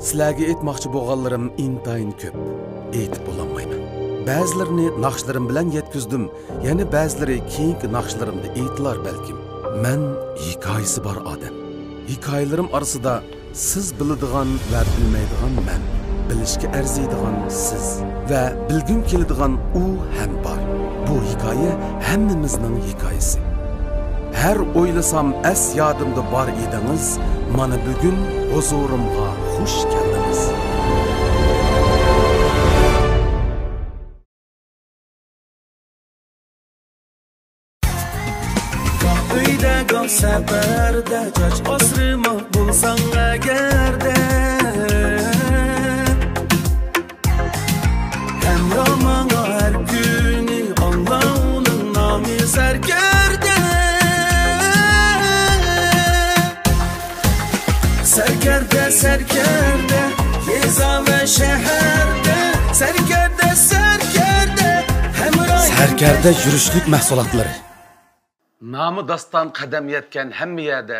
Sizlarga aytmoqchi bo'lganlarim intayin ko'p. Aytib bo'lolmayman. Ba'zilarini naqshlarim bilan yetkizdim, yana ba'zilari keyingi naqshlarimda aytilar balkim. Men hikoyasi bor odam. Hikoyalarim orasida siz biladigan va bilmaydigan men, bilishga arziydigan siz va bilgim keladigan u ham bor. Bu hikoya hammamizning hikoyasi. Her o'ylasam as yodimda bor edingiz, mana bugun huzurimga xush keldingiz. Uyda gol safarda choch osrimoq bo'lsang agarda hamromonga har kuni Allohning nomi sarkarda sarkarda sarkarda yeza va shaharda sarkarda sarkarda hamroy Sarkarda yurishlik mahsulotlari Namı dastan qadam yetken hamma yerda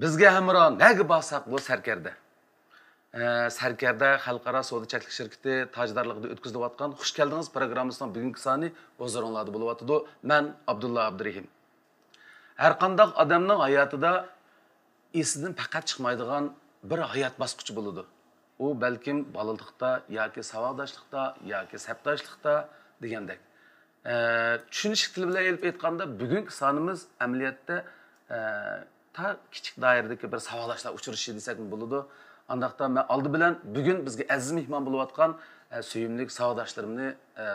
bizga hamron nega borsak bu sarkarda. Sarkarda xalqaro savdo cheklik shirkati tajdorligida o'tkazilayotgan xush keldingiz programmasining bugungi soni o'zlaringlarda bo'layotdi. Men Abdulla Abdurahim. Har qanday odamning hayotida esidan faqat chiqmaydigan bir hayot bosqichi bo'ladi. U balkim bolalikda yoki savodashlikda yoki sapdoshlikda degandek. Tushunish tili bilan elib aytganda bugungi sonimiz amaliyotda ta kichik doiradagi bir savolashlar uchrashishi desak bo'ladi. Andaqda men oldi bilan bugun bizga aziz mehmon bo'layotgan suyimli savodoshlarimni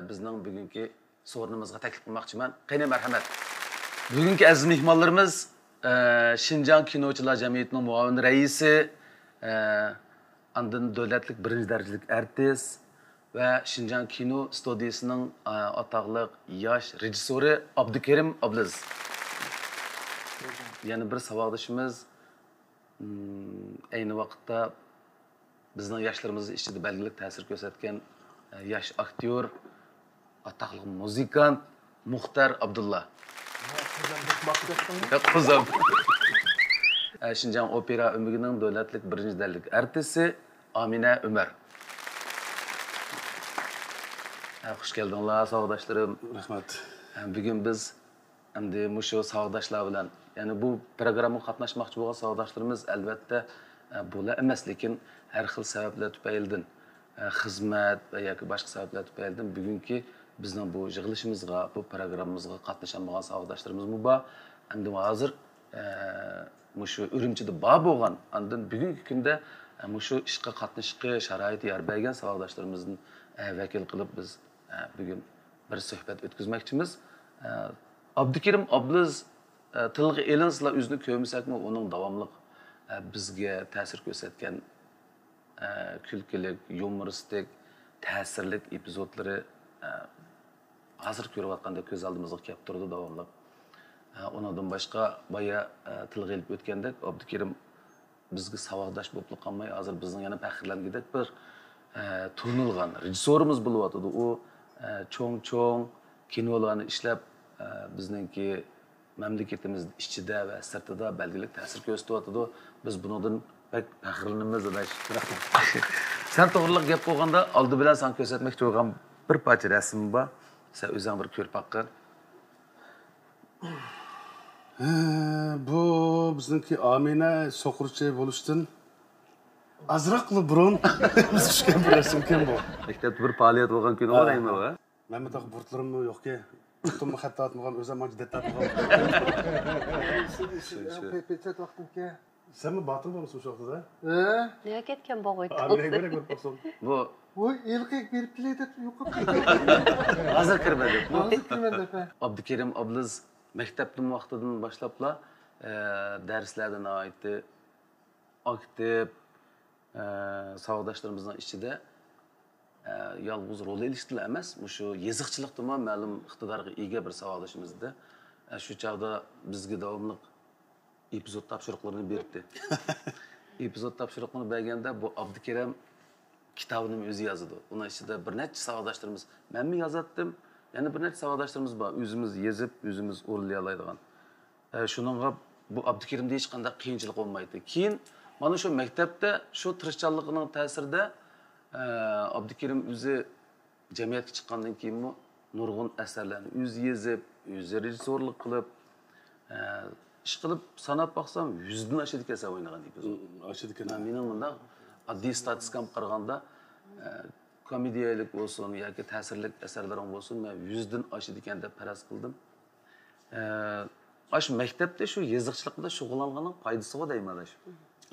bizning bugungi so'rinimizga taklif qilmoqchiman. Qani marhamat. Bugungi aziz mehmonlarimiz Şinjan Kinochilar jamiyatining muavin raisi, andın davlatlik birinchi darajalik artist ve Şinjan Kino Studiyasının ataqlıq yaş rejissori Abdukerim Ablaz. Yani bir savaqdaşımız aynı vaqtda bizning yoshlarimiz ichida belgilik ta'sir ko'rsatgan yosh aktyor, ataqlıq muzikant Muxtar Abdulla. Kuzum. Şinjan Opera Ömrü'nün davlatlik birinchi darajalik artisti Amina Ömer. Xush keldinglar sog'doshlarim. Rahmat. Bugun biz endi mushu sog'doshlar bilan, ya'ni bu programmaga qatnashmoqchi bo'lgan sog'doshlarimiz albatta bo'la emas, lekin har xil sabablar tufaylidan xizmat va yoki boshqa sabablar tufaylidan bugungi bizning bu yig'ilishimizga, bu programmamizga qatnashmagan sog'doshlarimiz bor. Endi hozir mushu Urumchida bor bo'lgan, undan bugungi kunda mushu ishga qatnashishga sharoit yar bergan sog'doshlarimizni vakil qilib biz bugün bir suhbat o'tkazmoqchimiz. Abdukerim Ablaz tilga elinsizlar o'zini ko'msakmi, uning davomli bizga ta'sir ko'rsatgan kulkilik, yumoristik, ta'sirlik epizodlari hozir ko'rayotganda ko'z oldimizga kelib turdi davomli. Undan boshqa boya tilga elib o'tgandek Abdukerim bizga savoddosh bo'lib qolmay, hozir bizning yana faxrlangidek bir tunilgan rejissorimiz bo'lyapti. U cho'ng kinolarni ishlab bizningki mamlakatimiz ichida va sirtida belgilik ta'sir ko'rsatyapti. Biz bundan pek faxrlanamiz. Sen to'g'riliq gap qo'yganda oldi bilan sen ko'rsatmoqchi bo'lgan bir parcha rasm bor. Sen o'zing bir ko'rib baqqan. Bu bizningki Amina so'qirchi bo'lishdan azroqli burun biz tushgan bir rasm kim bu? Maktabda bir faoliyat bo'lgan kun o'laymi va? Men bu taq burtlarimmi yo'qki? Turtum xattatmagan o'zim majdat tatmagan. Pechat vaqtimga. Senmi batın bo'lmisan o'sha vaqtda? Nega ketgan bo'g'oy? Aminaga ko'ra ko'rib qolsam. Bu voy elqaq berib keladi yo'qib ketdi. hozir kirmadi. Hozir kirmadi. Abdukerim Ablaz maktabdan vaqtidan boshlabla darslardan oitdi aktiv savodoshlarımızın ichida yolg'iz rol elishdilar emas, shu yeziqchilikda ma'lum iqtidorga ega bir savodoshimizda. Shu chaqda bizga davomli epizod topshiriqlarini berdi. Epizod topshiriqlarini berganda bu Abdukerim kitobini o'zi yozdi. Uning ichida bir necha savodoshlarimiz, men yozatdim, yana bir necha savodoshlarimiz bor, o'zimiz yozib, o'zimiz o'rlay oladigan. Shuningga bu Abdukerimda hech qanday qiyinchilik bo'lmaydi. Keyin Mana shu maktabda shu tirishchanligining ta'sirida Abdukerim o'zi jamiyatga chiqqandan keyin nurg'un asarlarni o'zi yozib, o'zi rejissyorlik qilib, ish qilib sanab baxsam 100 dan oshadi ekan o'ynagan epizod. Oshadi ekan. Mening bunda oddiy statistikam qaraganda komediyalik bo'lsin yoki ta'sirli asarlarim bo'lsin, men 100 dan oshadi ekan deb faraz qildim. Shu maktabda shu yoziqchilikda shug'ullanganing foydasi bor deyman shu.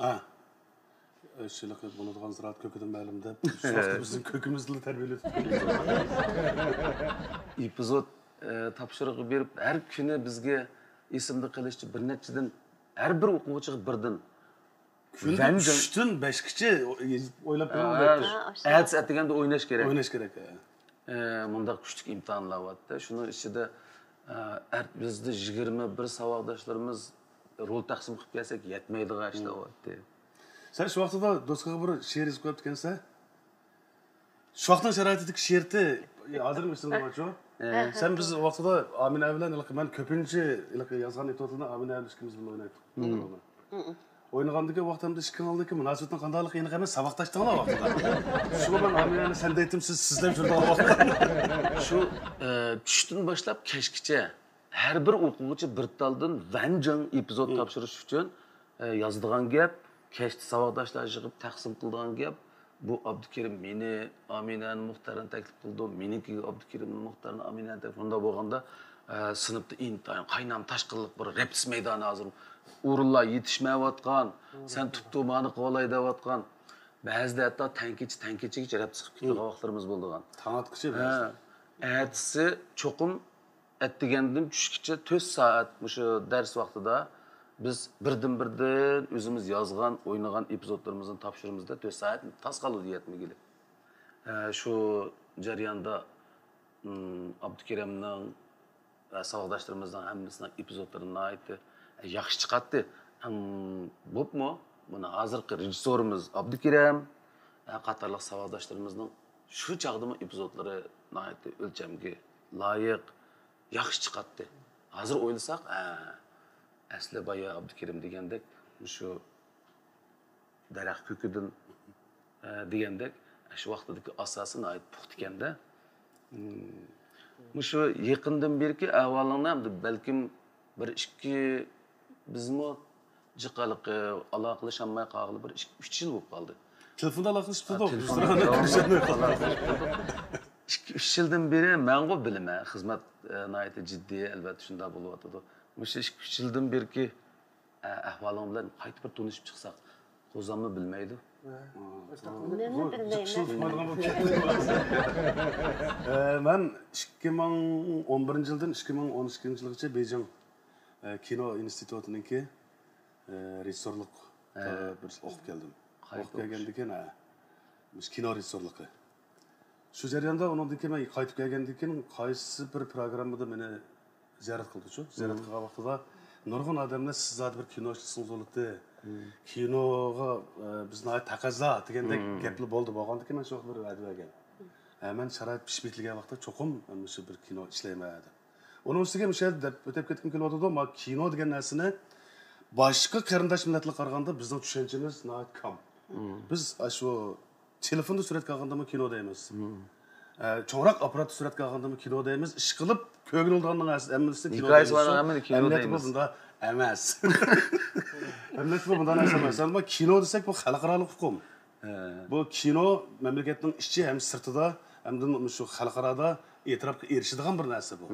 Ha. Şöyle bulunduğun ziraat köküden ma'lumda. Şu vaqtda bizning kökümüzni tarbiyalab epizod topshirig'i berib, har kuni bizga esimda qilishchi bir nechadan har bir o'quvchiga birdan Kunda 3dan 5gacha o'ylab ko'rmoqda. Ayt atganda o'ynash kerak. O'ynash kerak. Bunda kuchli imtihonlar bo'lyapti. Shuning ichida bizda 21 savoddoshlarimiz rol taqsim qilib kelsak yetmaydigan ishlar bo'lyapti. Sen şu vaqtda do'stga bir she'r yozib qo'yibdikansan. Shu vaqtning sharoitidagi she'rni hozir esimda bor-ku. Sen biz vaqtida Amina bilan men ko'pincha yozgan epizodlarni Amina bilan ikkimiz bilan o'ynaydik. O'ynagandagi vaqtimda ishkanaldagi munosabatning qanday aniq emas, saboqdashdilar vaqtida. Shu bilan Aminani sen deytim sizlar shunday vaqtda. Shu tushdan boshlab kechgacha har bir o'quvchi bir taldan vanjang epizod topshirish uchun yozadigan gap, kechda saboqdoshlar yig'ib taqsim qiladigan gap. Bu Abdukerim meni Aminani muxtarini taklif qildi, meniki Abdukerimning muxtarini Aminani taklif qildi. Bo'lganda sinfda intayin qaynam tashqinlik bir reps maydoni hozir o'rinlar yetishmayotgan, sen tuttumani qolay deyotgan. Ba'zida hatto tankichigacha rep chiqib ketgan vaqtlarimiz bo'lgan. Tanatqıcı. Ertesi çokum ettigendim tushgacha 4 soat shu dars vaqtida biz birdan o'zimiz yozgan, o'ynagan epizodlarimizni topshirimizda 4 soat tas qoldi yetmagili. Shu jarayonda Abdukerimning va savodoshlarimizning hammasining epizodlarini aytdi. Yaxshi chiqadi. Bo'pmi? Buni hozirgi rejissyorimiz Abdukerim qatorliq savodoshlarimizning shu chaqdimi epizodlari nihoyatda o'lchamga loyiq, yaxshi chiqadi. Hozir o'ylasak, asli boya Abdukerim degandek, shu daraxt ko'kidan degandek, shu vaqtdagi asosi nihoyat puxta ekanda. Shu yaqindan berki avvalini ham balkim bir ikki bizmi jiqaliq aloqalashamay qoldi, bir 2-3 yil bo'lib qoldi. Telefonda aloqalashib turdik. 2-3 yildan beri men bilmayman, xizmat nihoyatda jiddiy, albatta shunday bo'lyotdi. Shu 2-3 yildan berki ahvolim bilan qaytib bir tanishib chiqsak, qo'zamni bilmaydi. Ben 2011 yıldan 2012 yılgacha Beijing Kino institutininki rejissyorluk bir o'qib keldim. O'qib kelgandan keyin kino rejissyorlugi. Shu jarayonda undan keyin men qaytib kelgandan keyin qaysi bir programmada meni ziyorat qildi-ku. Ziyorat qilgan vaqtida nurg'un odamlar siz zot bir kinochisingiz bo'ldi. Kinoga bizni taqozo degandek gaplar bo'ldi. Bo'lgandan keyin men shu bir va'da bergan. Men sharoit pishib ketilgan vaqtda cho'qim shu bir kino ishlayman. Onun üstüge bir şey ötep ketkim keliyotdi, ama kino degan narsani boshqa qarindosh millatlarga qaraganda bizning tushunchamiz nihoyat kam. Biz shu telefonda suratga olganda kino deymiz. Cho'ngroq apparatda suratga olganda kino deymiz. Ish qilib ko'ngil olgandan hammasi kino deymiz. Kino deymiz. Bunda emas. Hamlati bunda narsa emas. Ammo kino desak bu xalqaro huquq. Bu kino mamlakatning ichi ham sirtida, ham shu xalqaroda e'tirofga erishadigan bir narsa bu.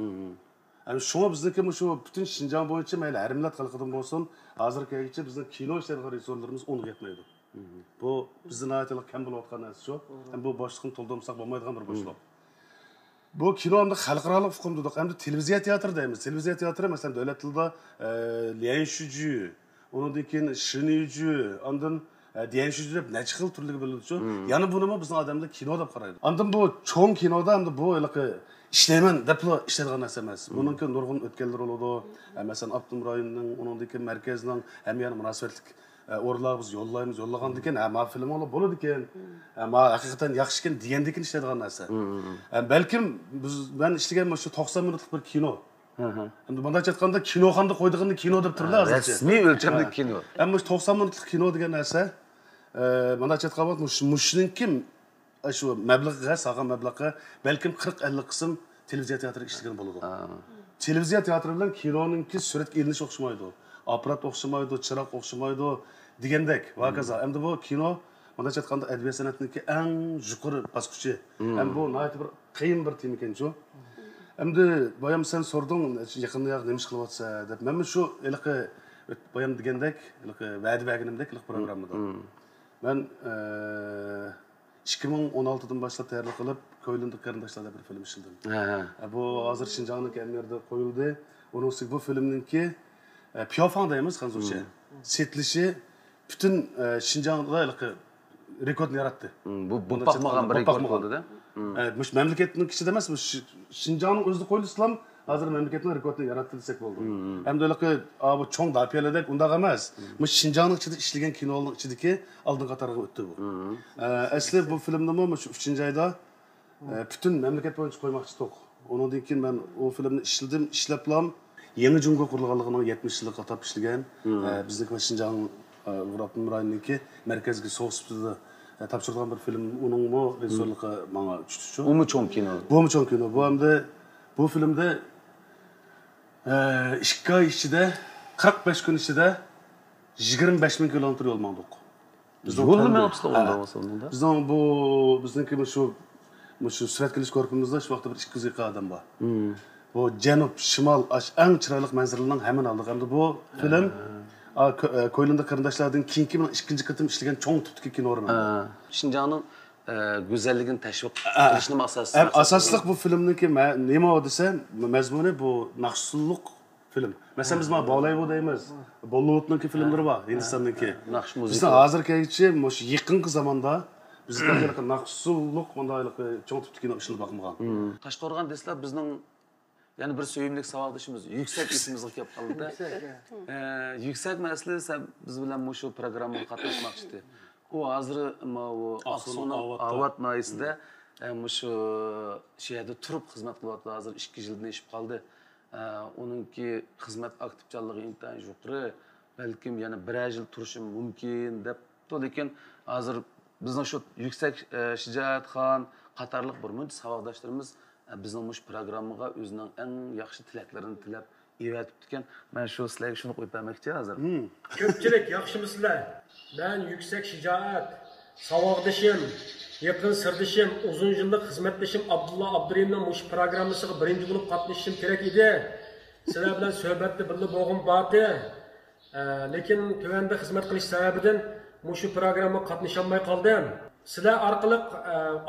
Yani şuna bizdeki şu bütün Şinjan boyunca mayli her millet halkıdan olsun, hazırki bizden kino işlerine rejissyorlarımız onu yetmeydi. Bu bizden ayetler kem bulutkan neresi şu, hem bu başlıkın toldurmuşsak olmaydıgan bir başlık. Bu kino hem de halkaralı hukum dedik, hem de televizyon tiyatro deyimiz. Televizyon tiyatro mesela devlet yılda Lian Şucu, onun dikin Şinücü, ondan Diyen Şucu hep ne çıkıl türlü böyle şu. Yani bunu mu bizden adamda kino da karaydı. Ondan bu çoğun kinoda hem de bu öyle İşleymen, deplo işlerden esemez. Bununki nurgun ötkeller oldu. Mesela Abdum rayonunun, onundaki merkezinin hem yani münasebetlik orlarımız yollayımız yollagan diken, ama film olup bolu diken, ama hakikaten yakışken diyen diken işlerden ese. Belki ben işlegen şu 90 minutlik bir kino Endi bunday aytganda kinoxonda qo'ydig'ini kino deb turlar hozircha. Rasmiy o'lchamli kino. Ammo 90 minutlik kino degan narsa, bunday aytganda mushuninki shu mablag'ga, sog'an mablag'ga balkim 40-50 qism televiziya teatriga ishlagan bo'ladi. Televiziya teatri bilan kinoninki suratga ilinish o'xshamaydi. Aparat o'xshamaydi, chiroq o'xshamaydi degandek. Va kaza. Endi bu kino bunday aytganda adabiyot san'atiniki eng yuqori bosqichi. Ham bu nihoyat bir qiyin bir tema ekan-ku. Endi boyam sen sording, yaqinda nima ish qilyapsa deb. Men shu iliqi boyam degandek, iliqi va'da berganimdek iliq programmada. Men 2016dan boshlab tayyorlik qilib, Ko'ylindi qarindoshlar deb bir film ishladim. Bu hozir Shinjongning kamerda qo'yildi. Onun bu filmninki Piyofan deymiz hanzurcha. Setlishi butun Shinjongda iliqi rekordni yaratdi. Bu bakmagan bir rekord bo'ldi-da. Mush mamlakatning ichida emas, Shinjongning o'zida qo'yilgan islom hozir mamlakatning rekordini yaratdi desak bo'ldi. Hamda bu cho'ng dapiyaladek undaq emas. Mush Shinjongning ichida ishlagan kinoning ichidagi oldin qatorga o'tdi bu. Asli bu filmni shu 3-oyda bütün mamlakat bo'yicha qo'ymoqchi edik. Ondan keyin men o filmni ishladim, ishlablam. Yangi Jungo qurilganligining 70-yillik atab ishlagan. Bizniki Shinjong Urapın rayonuniki merkezgi soğusunda tapşırılan bir film. Onun mu rejissörlüğü bana düştü. Bu mu çoğun kino? Bu mu çoğun kino? Bu filmde 2 ay içinde 45 gün içinde 25.000 kilometre yol mandık. Yolunu mu yapsın onda olsa? Bizdeki şu sürat kiliş korkumuzda şu vakti bir 200 adam var. Bu Cenub, Şimal, en çıraylıq mənzərlərindən həmin aldıq. Hem de bu film Ko'ylindi qarindoshlardan keyingi ikkinchi qatim ishlagan cho'ng tipdagi kino o'rni. Shinjongning go'zalligini tashviq qilishni asosiy. Asosliq bu filmniki nima desa, mazmuni bu naqshsulluq film. Masalan biz mana Bolayvo deymiz. Bollywoodniki filmlari bor, Hindistonniki. Naqsh muzika. Biz hozirgacha shu yaqinqi zamonda bizda naqshsulluq bundaylik cho'ng tipdagi kino ishlanib boqmagan. Toshqo'rg'on deslar bizning yani bir söyümlük savadışımız yüksek isimizde kelib qoldi. Yüksek meselesi biz bilan şu programga qatnashmoq isti. O hozir o Aqsuning Avat noyisida şu yerda turib xizmat qilyapti. Hozir 2 yildan ishib qoldi. Onunki xizmat aktivchanligi intayin yuqori. Balkim yana 1 yil turishim mumkin deb. Lekin hozir bizning şu yüksek Shijoatxon qatorliq bir muncha savoddoshlarimiz bizning mush programmaga o'zining eng yaxshi tilaklarini tilab evatib ekan. Men shu sizlarga shuni qo'yib bermoqchi hozir. Ko'pchilik yaxshimisizlar? Men Yuksak Shijoat, savodishim, yaqin sirdishim, uzun yillik xizmatdashim Abdulla Abdurimning mush programmasiga birinchi bo'lib qatnashishim kerak edi. Sizlar bilan suhbatda birga bo'lg'im bordi. Lekin tuvanda xizmat qilish sababidan mush programmaga qatnasha olmay qoldim. Sizlar orqali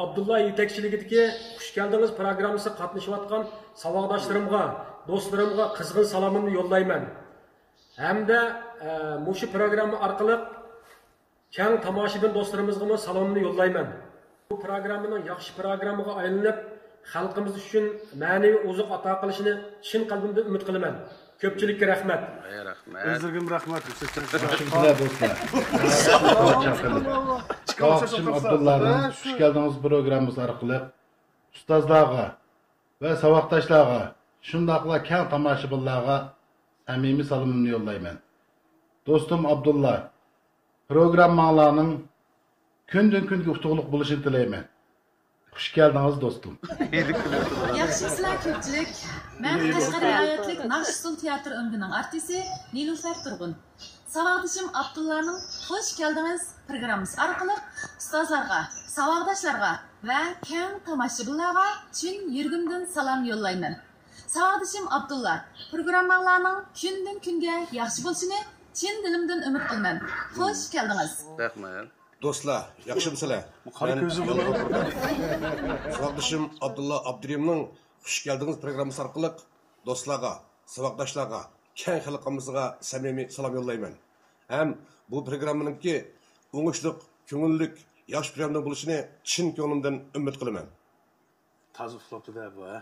Abdulla yetakchiligidagi xush keldingiz programmasiga qatnashayotgan savodoshlarimga, do'stlarimga qizg'in salomimni yo'llayman. Hamda mushu programma orqali keng tomoshabin do'stlarimizga salomimni yo'llayman. Bu programmaning yaxshi programmaga aylanib, xalqimiz uchun ma'naviy oziq ato qilishini chin qalbimdan umid qilaman. Ko'pchilikka rahmat. Rahmat. O'zingizga rahmat. Sizlar do'stlar. Kavakçım Abdullah'ın hoş geldiniz programımız arqılı ustozlarga ve savaqdaşlarga, şundaqla keng tomoshabinlarga samimiy salomimni yo'llayman. Do'stim Abdullah, programmalarning kundan kunga utuqliq bo'lishini tilayman. Xush keldingiz do'stim. Yaxshimisizlar ko'pchilik? Men Qashqar viloyatlik Naqshsul teatr o'ngining artisti Nilufar Turg'un. Savaqdishim Abdullah'ning hoş geldiniz programmasi orqali ustozlarga, savaqdoshlarga va keng tomoshabinlarga chin yuragimdan salom yo'llayman. Savaqdishim Abdullah, programmalarning kundan kunga yaxshi bo'lishini chin dilimdan umid qilaman. Hoş geldiniz. Rahmat. Do'stlar, yaxshimisizlar? Qani ko'zi bo'ladi. Savaqdishim Abdulla Abdurimning xush geldiniz programmasi orqali do'stlarga, savaqdoshlarga, keng xalqimizga samimiy salom yo'llayman. Ham bu programmaningki o'ngishliq, ko'ngillik, yaxshi programma bo'lishini chin ko'nglimdan umid qilaman. Tazı uxlabdi-da bu, ha.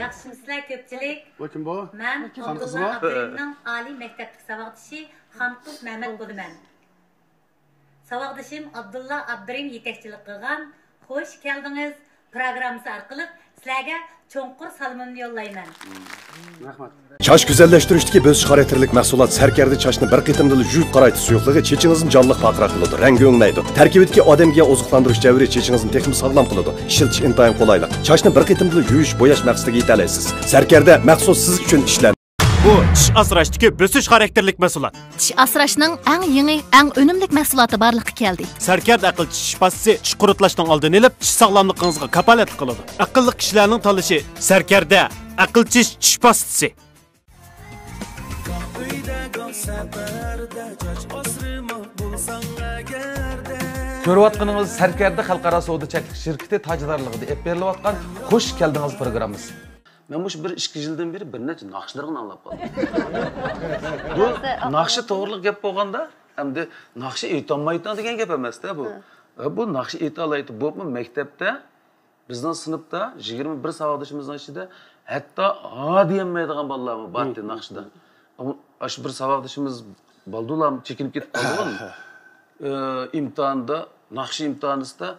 Yaxshimisizlar ko'pchilik? Bu kim bu? Men Abdulla Abdurimning oliy maktablik savaqdishi Xamtuz Mehmet bo'laman. Savaqdishim Abdulla Abdurim yetakchilik qilgan Xo'sh keldingiz programmasi orqali sizlarga cho'nqur salomimni yo'llayman. Rahmat. Çaş güzelleştirişdeki böz xarakterlik mahsulot sarkarda çaşni bir qitimda yuyib qaraydi suyuqligi chechingizni jonliq paqroq qiladi, rangi o'nglaydi. Tarkibidagi odamga oziqlantirish javri chechingizni texnik sog'lom qiladi. Ishiltish intayin qulaylik. Chashni bir qitimda yuyish, bo'yash maqsadiga yeta olasiz. Sarkarda maxsus siz uchun ishlan. Bu tish asrashdagi bösüş xarakterlik mahsulot. Tish asrashning eng yangi, eng unumli mahsuloti borliqqa keldi. Sarkard aql tish pastasi tish quritlashning oldini olib, tish sog'lomligingizga kapolat qiladi. Aqlli kishilarning tanlashi Sarkarda aql tish pastasi. Ko'rayotganingiz Sarkarda xalqaro savdo cheklik shirkati tajdorligida olib berilayotgan xush keldingiz programmasi. Men bu 1-2 yildan beri bir necha naqshlarni anglab qoldim. Bu naqshi to'g'riliq gap bo'lganda, hamda naqshi aytolmaydi degan gap emas-da bu. Bu naqshi aytolaydi. Bu maktabda bizning sinfda 21 savodishimizning ichida hatto ha demaydigan bolalar bordi naqshida. Aş bir savaqdishimiz baldulam chekinib ketib qolgan. İmtihanda, naqshi imtihanida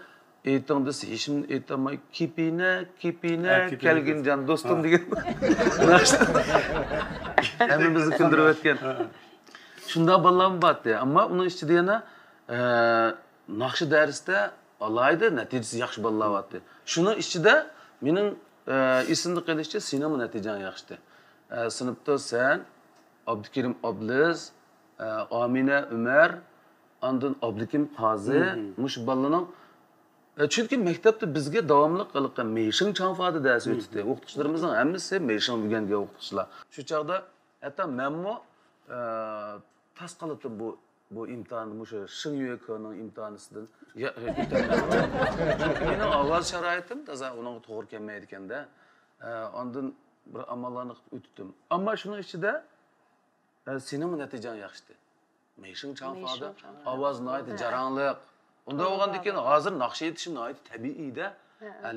aytindi, hechim aytmay kipina kelgin jon do'stim degan. Naqshi. Hammamizni kuldirib o'tgan. Shunda bolalar bordi, ammo uning ichida yana naqshi darsda alayda natijasi yaxshi bolalar bordi. Shuning ichida mening esimni qilishcha sinema natijam yaxshi. Sinfda sen Abdülkerim Abliz, Amine Ömer, andın Abdülkerim Qazi, muş balaның. Çünkü mektepte bizge davamlı qılıqqa meşin çanfadı dersi ötüdü. O'qituvchilarimizning hammasi meşin bilganga o'qituvchilar. Shu chaqda hatta menmo tas qilib bu imtihonni mushu Shinyuekoning imtihonisidan Çünkü mening ovoz sharoitim toza uning to'g'ri kelmaydi ekanda. Ondan bir amallarni o'tdim. Ammo shuning ichida sinema natijan yaxshi. Meşin çanfadı, ovoz noydi jaranliq. Unda bo'lgandan keyin hozir naqsh aytishim noydi tabiiy-da.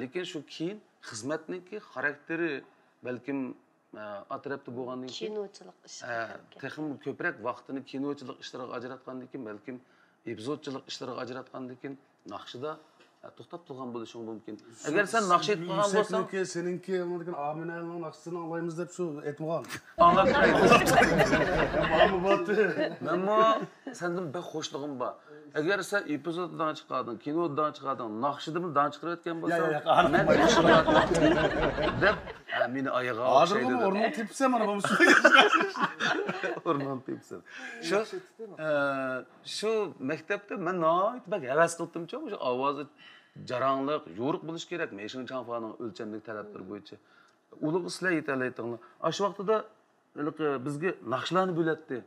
Lekin shu keyin xizmatniki xarakteri balkim atrofda bo'lgandan keyin kinochilik ishlari. Texnik ko'proq vaqtini kinochilik ishlariga ajratgandan keyin balkim epizodchilik ishlariga ajratgandan keyin naqshida to'xtab turgan bo'lishi mumkin. Agar sen naqsh aytib qolgan bo'lsang, seninki degan Aminaning naqshisini olaymiz deb shu aytmagan. Anlab turaydi. Menmo sendan bir xo'shligim bor. Agar sen epizoddan chiqarding, kinodan chiqarding, naqshidimdan chiqarayotgan bo'lsang, men deb meni oyog'iga hozir o'rnini tepsa mana bu o'rnini tepsa. Shu maktabda men noyt bak havas qildim-ku, o'sha ovozi jaranliq, yo'riq bo'lish kerak. Meşin chanfaning o'lchamlik talablari bo'yicha. Ulug' islar yetalaytinglar. Shu vaqtida bizga naqshlarni bo'latdi.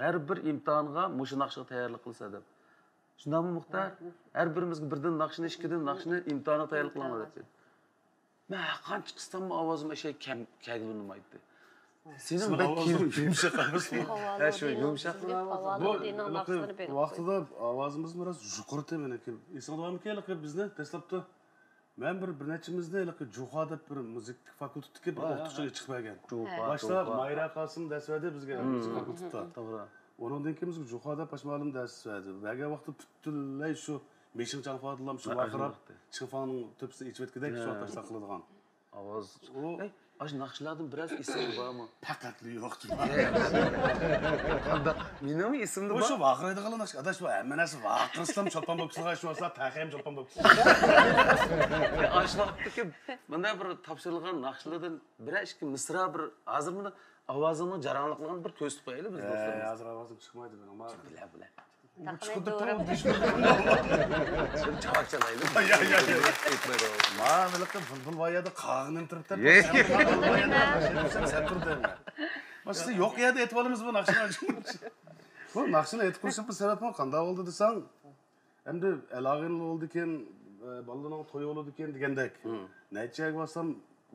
Har bir imtihonga mushu naqshga tayyorlik qilsa deb. Shundami Muxtar? Har birimizga birdan naqshni, ikkidan naqshni imtihonga tayyorlik qilamiz deb. Men qancha qistam ovozim o'sha kaglinmaydi. Sening bir yumshoq emasmi? Ha shu yumshoq. Bu vaqtida ovozimiz biroz yuqorida meniki. Esingizda kelib bizni tashlabdi. Men bir nechimizni Juha deb bir muzik fakultetga bir o'qituvchiga chiqmagan. Boshda Mayra Qosim darsvadi bizga muzik fakultetda. To'g'ri. Ondan keyin bizga Juha deb ma'lum darsvadi. Baga vaqtda butunlay shu meşin chanfadilam shu vaqirab chiqfanning tepsida ichvetgidek shu tashla qiladigan. Ovoz. Aş naqshlardan biraz isim bormi? Faqatli yo'qdi. Mening ismim bor. O'sha vaqiraydigan naqsh adash va hammanasi vaqirsam cho'lpon bo'lib chiqsa, shu vaqtda taqim cho'lpon bo'lib chiqsa. Ash vaqtdagi mana bir topshirilgan naqshlardan bir-ikki misra bir hozir buni ovozimning jaranliqligini bir ko'rsatib qo'yaylik biz do'stlarimiz. Hozir ovozim chiqmaydi mening. Bilar. Chiqdi turib çavakçalaydı. Ma'milakda bulbul vayada qag'inin turibdi. Sen turding. Başta yo'q yerda aytib olamiz bu naqshni. Bu naqshni aytib qo'yishim bir sababim qanday bo'ldi desang, endi alog'in bo'ldi ekan, bolalarning to'yi bo'ldi ekan degandek. Nechaga bo'lsam,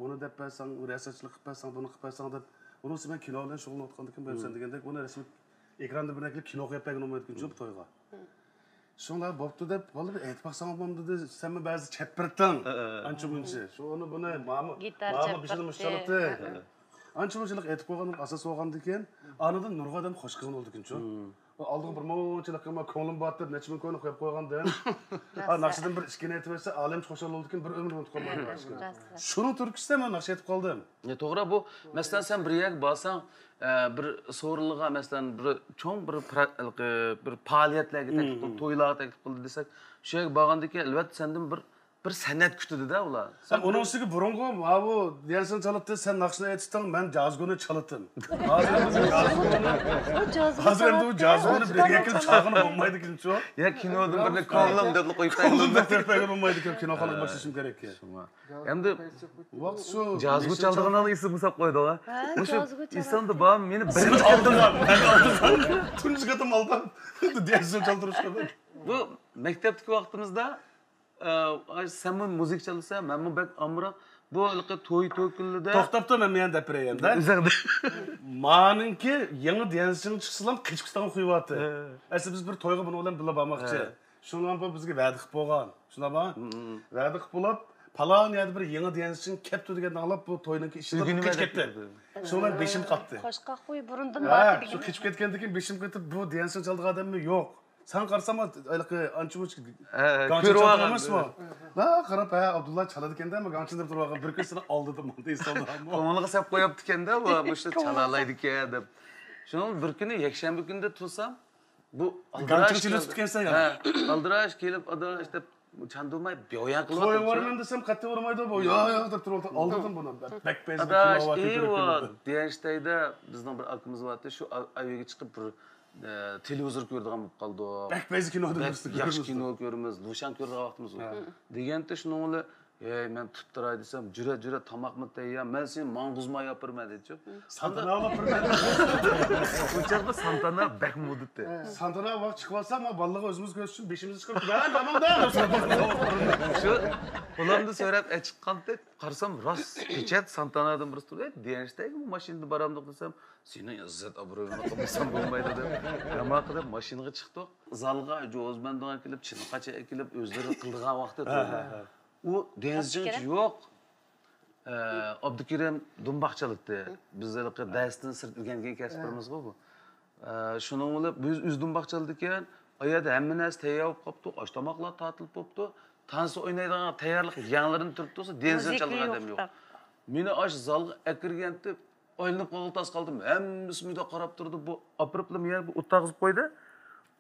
buni deb bersang, riyosatchilik qilib bersang, buni qilib bersang deb, bunisi men kino bilan shug'ullanayotgandim bo'lsam degandek, buni rasmiy ekranda bir nakli kino qo'yib bergan olmayotgan jo'p to'yga. Shunlar bo'pti deb, bo'lib aytmoqsan bo'ldim dedi, sen mi ba'zi chapirtding. Ancha-muncha. Shu uni buni ma'ma bishilib ancha-munchalik aytib qo'ygan asos bo'lgandan keyin, anidan nurg'adam xo'sh qilgan oldi ekan-ku. Aldığım bir monçılık ama ko'nglim batib, necha ming ko'ni qo'yib qo'ygandim. Ha, naqshidan bir ishkini aytib bersa, alam xo'shal bo'ldi ekan, bir umr unutib qolmayman. Shuning turkisida men naqsh aytib qoldim. To'g'ri bu, masalan sen bir yak bo'lsang, bir so'rilg'a masalan bir cho'ng bir faoliyatlarga taklif qilib, to'ylarga taklif qildi desak, shu yak borgandan keyin albatta sendan bir san'at kutadi-da ular. Sen onun ustiga burungi ha bu diyansin chalatdi, sen naqshni aytsang, men jazguni chalatim. Hozir endi u jazguni birga kelib chaqini bo'lmaydi ekan-ku. Ya kinodan bir ko'nglim deb qo'yib qo'ygan bo'lmaydi ekan, kinoxonaga boshlashim kerak ekan. Endi vaqt shu jazgu chaldig'ini esim qilib qo'ydi-a. O'sha insonda bor, meni birinchi oldim. Tunji qatam oldim. Diyansin chaldirishga. Bu maktabdagi vaqtimizda sen bu müzik çalırsa, ben bu bek amra bu to'y kunlarda to'xtab tur, men meni deb berayim-da. Maninki yangi dansçini chiqsalam, kechqurun qo'yyapti. Asli biz bir to'yga buni bilan birga bormoqchi. Shundan bu bizga va'da qilib qo'ygan. Shunaqmi? Va'da qilib bo'lib, palon yerda bir yangi dansçini kepti degan anglab bu to'yninki ishini kech ketdi. Shundan beshim qatdi. Qo'shqa qo'y burundan bordi. Shu kech ketgandan keyin beshim ketib, bu dansçini chaldigan odammi yo'q. Sen qarsama ancha-muncha ko'rib olganmismi? Ha, qarab, Abdulla chaladi ekanda, men ganchi deb turib olgan. Bir kursini oldidim, oldi insonlar. Ko'ngilga sap qo'yapti ekanda, bu o'sha chalalaydi ekan deb. Shuni bir kuni yakshanba kunida tursam, bu ganchi tutib ketsan ya. Aldirash kelib, adalash deb chandumay beoyan qilib qo'yib yuborman desam, qattiq urmaydi bu. Yo'q deb turib oldidim buni. Backpace qilib Diyanshtayda bizning bir akamiz bor, shu aviga chiqib bir televizor ko'rdigan bo'lib qoldi. Backpace kinoda yaxshi kino ko'ramiz, Lushan ko'rgan vaqtimiz bor. Deganda shuni men tutib turay desam, jura tomoqni tayyor, men seni mang'uzma yapirman dedi-ku. Santana yapirman. Bunchaqda Santana bak moditdi. Santana vaqt chiqib olsa, men bolalarga o'zimiz ko'rish uchun beshimizni chiqarib, "Ben tamamda." Shu qo'limni so'rab chiqib qoldi. Qarsam, rost kechat Santanadan bir turdi. Diyanshdagi bu mashinada boramdiq desam, "Seni izzat obro'yini qilmasam bo'lmaydi" deb. Nima qilib mashinaga chiqdik. Zalga Jo'zmandan kelib, Chinqacha kelib o'zlari qildigan vaqtda u denzchi yo'q. Abdukirim Dumbaqchalikda bizlarga darsdan sirtilgan kasbimiz bu. Shuning bilan biz Dumbaqchalik ekan, oyada hamma narsa tayyor bo'lib qopti, osh tomoqlar tortilib qopti. Tansi o'ynaydigan tayyorlik yangilarini turib tursa, denzchi chalgan odam yo'q. Meni osh zalga akirganda oylinib qoltas qoldim. Hammasi menda qarab turdi. Bu apriplim yer bu o'tag'izib qo'ydi.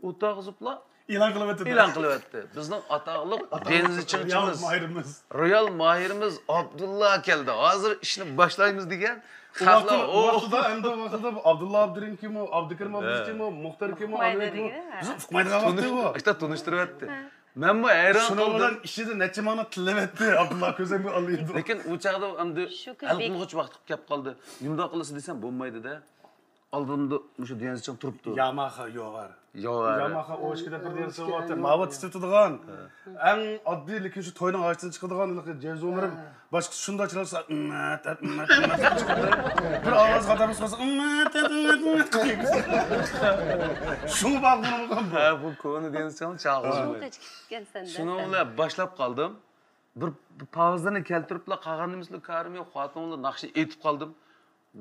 O'tag'izibla e'lon qilib o'tdi. E'lon qilib o'tdi. Bizning ataqliq denzchichimiz, Royal Mahirimiz Abdulla keldi. Hozir ishni boshlaymiz degan xalqlar vaqtida Abdulla Abdurim kim o, Abdukirim Abdurim kim o, Muxtar kim o, Ahmet kim o. Biz uqmaydigan vaqti bu. İşte tanıştırib o'tdi. Men bu hayron qoldim. Shundan ishida necha ma'no tilab o'tdi. Abdulla ko'zimga olaydi. Lekin u chaqda endi alqilg'ich vaqt kelib qoldi. Yumdoq qilsa desam bo'lmaydi-da. Oldimda o'sha denzchichim turibdi. Yamaha yo'g'ar. Yamaha o'shkida bir denzchi bor. Ma'vat tutadigan. Eng oddiy lekin shu to'yning og'achidan chiqadigan jazolarim boshqa shunda chiqarsa bir ovoz qatarib qolsa shu bag'langan bu. Ha bu koni denzchichim chaqirdi. Shuni bilan boshlab qoldim. Bir pauzani keltiribla qolganimizda karim yo'q, xotinimla naqshi etib qoldim.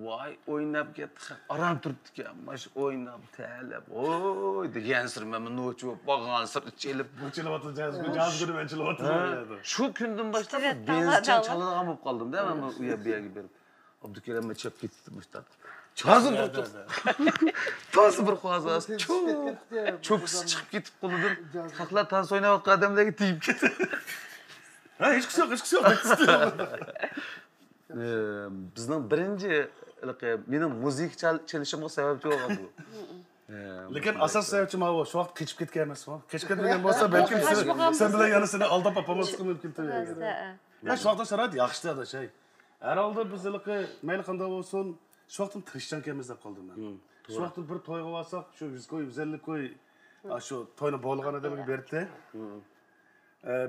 Vay o'ynab ketdi. Aram turibdi-ku, mash o'ynab, talab. Oy, degansirman, men no'ch bo'lib, bog'an sir chelib, buchilayotdi, jazguni men chilayotdi. Shu kundan boshlab denzchichim chaladigan bo'lib qoldim-da, men u yerga berib. Abdukirimga chop ketdi mushtat. Chazib turibdi. To'si bir qozas, cho'kisi chiqib ketib qoldim. Xalqlar tans o'ynayotgan odamlarga tegib ketdi. Ha, hech qisi yo'q. Bizning birinchi mening muzik chalishimga sababchi bo'lgan bu. Lekin asos sababchi mana bu. Shu vaqt kechib ketgan emasmi? Kechib ketmagan bo'lsa, balki sen bilan yana seni aldab topolmasligim mumkin edi. Shu vaqtda sharoit yaxshi-da shay. Herhalde bizlarga mayli qanday bo'lsin, shu vaqtdan tirishchan kelamiz deb qoldim men. Shu vaqtda bir to'yga borsak, shu 100 qo'y, 150 qo'y, shu to'yni bo'lgan odamga berdi.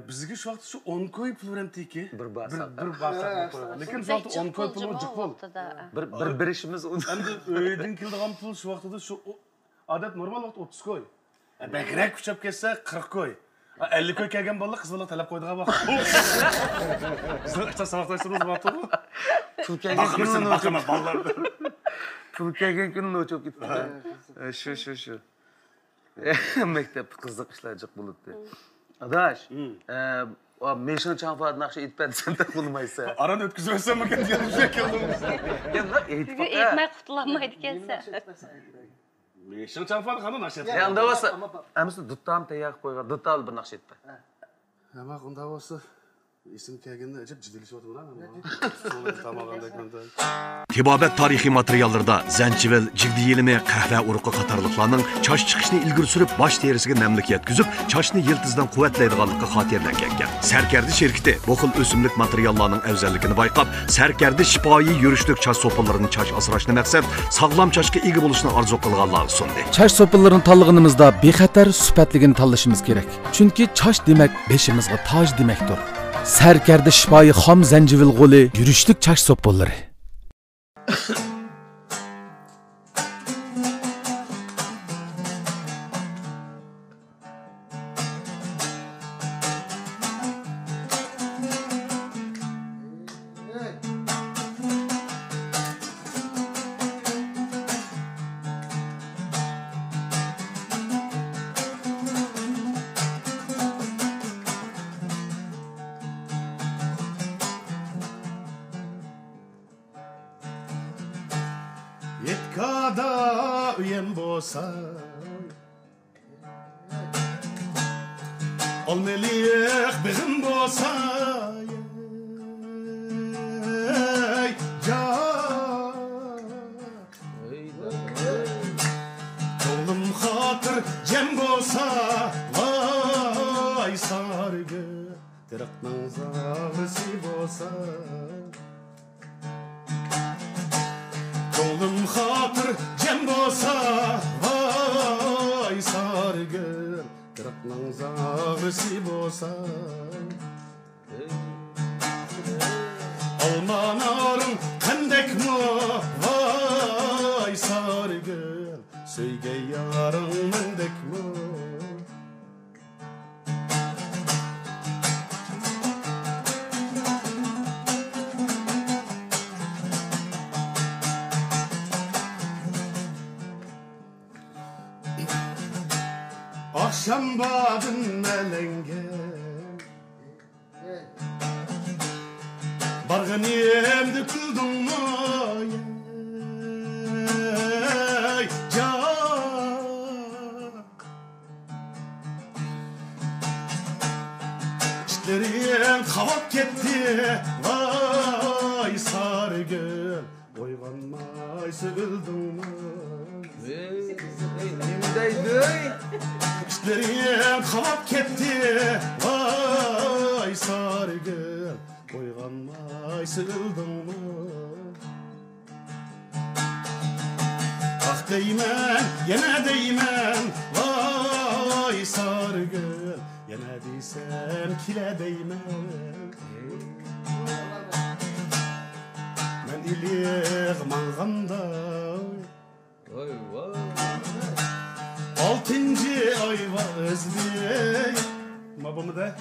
Bizga şu vaqt şu 10 koy pul veramdiki. Bir basaq. Bir basaq. Lekin şu vaqt 10 koy pul jiq pul. Bir işimiz endi uydan keladigan pul şu vaqtida şu odat normal vaqt 30 koy. Bakrak kuchab ketsa 40 koy. 50 koy kelgan bolalar qizlar talab qo'ydigan vaqt. Sizlar ikkita savoqdashimiz bormi? Pul kelgan kunni o'chib bolalar. Pul kelgan kunni o'chib ketdi. Shu. Mektepte kızlık işlercik buluttu. Adaş, o meşin çanfadın akşı etpedi sen de bulmaysa. Aran ötküzmesen mi kendi yanlış yakıldım? Çünkü etmek kutulanmaydı gelse. Meşin çanfadı kanı nakşet. Ya onda olsa, amisi duttam teyak koyga, duttal bir nakşet be. Ama onda olsa isim kelgende acep ciddileşip oturman Tibabet tarihi materiallarda zencevil, cildi yelimi, kahve uruqi qatarlıqlarning chash chiqishni ilgir surib, bosh terisiga namlik yetkizib, chashni yiltizdan quvvatlaydiganlikka xotirlangan. Sarkardi şirkati bu xil o'simlik materiallarning afzalligini bayqab, Sarkardi shifoiy yurishlik chash so'pillarini chash asrashni maqsad, sog'lom chashga ega bo'lishni orzu qilganlar sundi. Chash so'pillarini tanlaganimizda bexatar sifatligini tanlashimiz kerak. Chunki chash demak beshimizga toj demakdir. Sarkardi shifoiy xom zanjivil g'oli yurishlik chash so'pillari. Yetkada uyem bolsa olmeliyek bizim bolsa Oğlum hatır cem bolsa vay sargı Teraknan zağısı bolsa Oğlum hatır cem bolsa vay sargı Teraknan zağısı bolsa Almanarın kendek mi vay sargı Söyge yarın mendek mi Akşam badın elenge Bargın yemdi kıldın mı İşlerim kavat gitti Vay sargın Oyganmay sıkıldın mı İşlerim kavat gitti Vay sargın Oyganmay sıkıldın mı Ah deymen, yine deymen Vay sargın Yine deysem kile deymen Men ilik mağanda Altıncı ayva özley Babamı da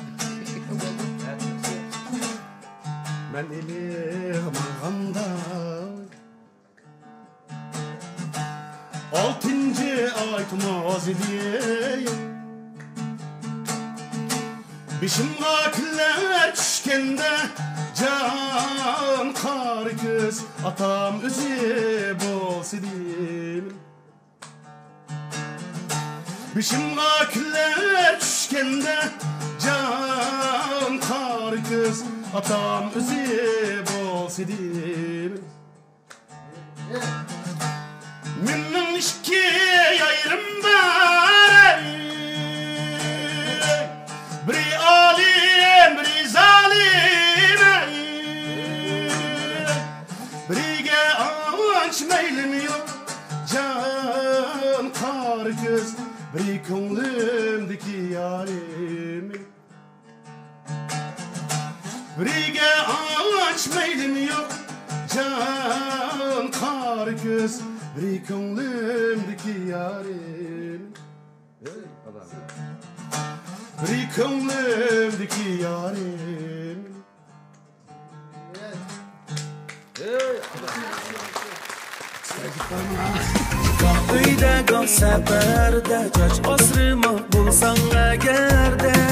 Ben ilik mağanda Altıncı ay tutmaz idey Bişimga küller düşkende Can kar kız Atam özü bolsidim Bişimga küller düşkende Can kar kız Atam özü bolsidim Minnin işki ayrım var Biri alim, biri zalim Birige anç meylim yok Can kar kız Biri könlümdeki yarim Birige anç meylim yok Can kar kız Biri könlümdeki yarim Biri könlümdeki yarim Hey! Goh uyda goh safarda, choch osrimoq bo'lsang agarda